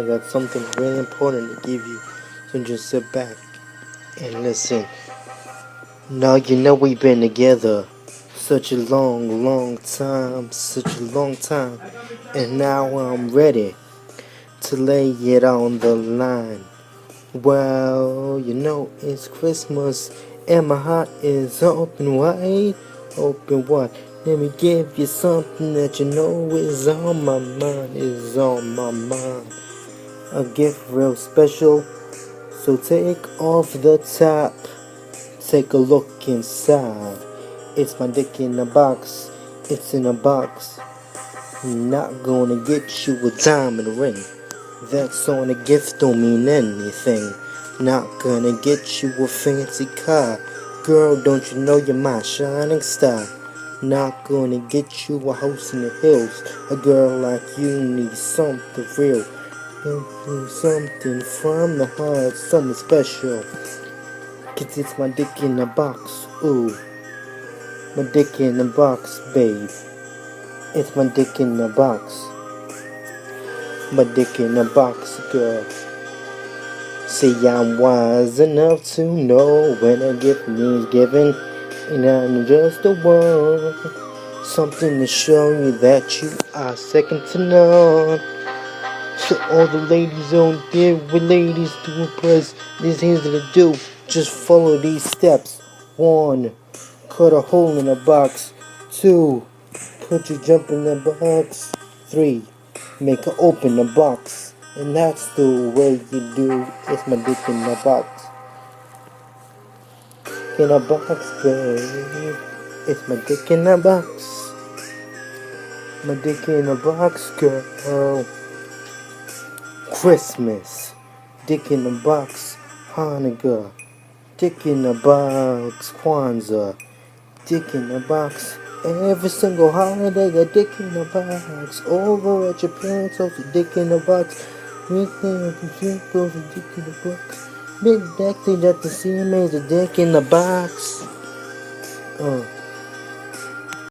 I got something really important to give you. So just sit back and listen. Now you know we've been together such a long, long time, such a long time. And now I'm ready to lay it on the line. Well, you know it's Christmas and my heart is open wide. Open wide. Let me give you something that you know is on my mind, is on my mind. A gift real special, so take off the top, take a look inside. It's my dick in a box, it's in a box. Not gonna get you a diamond ring. That's on a gift don't mean anything. Not gonna get you a fancy car. Girl, don't you know you're my shining star? Not gonna get you a house in the hills. A girl like you needs something real. Something from the heart, something special. 'Cause it's my dick in a box, ooh. My dick in a box, babe. It's my dick in a box. My dick in a box, girl. See, I'm wise enough to know when a gift needs giving, and I'm just the one. Something to show you that you are second to none. So all the ladies out there, what ladies do impress, this easy to do. Just follow these steps. 1. Cut a hole in a box. 2. Put your jump in the box. 3. Make her open the box. And that's the way you do. It's my dick in the box. In a box, babe. It's my dick in a box. My dick in a box, girl. Christmas. Dick in a box. Hanukkah. Dick in a box. Kwanzaa. Dick in a box. Every single holiday, a dick in a box. Over at your parents' house, a dick in a box. Right there at the shop, a dick in a box. Big backstage at the CMA's, a dick in the box.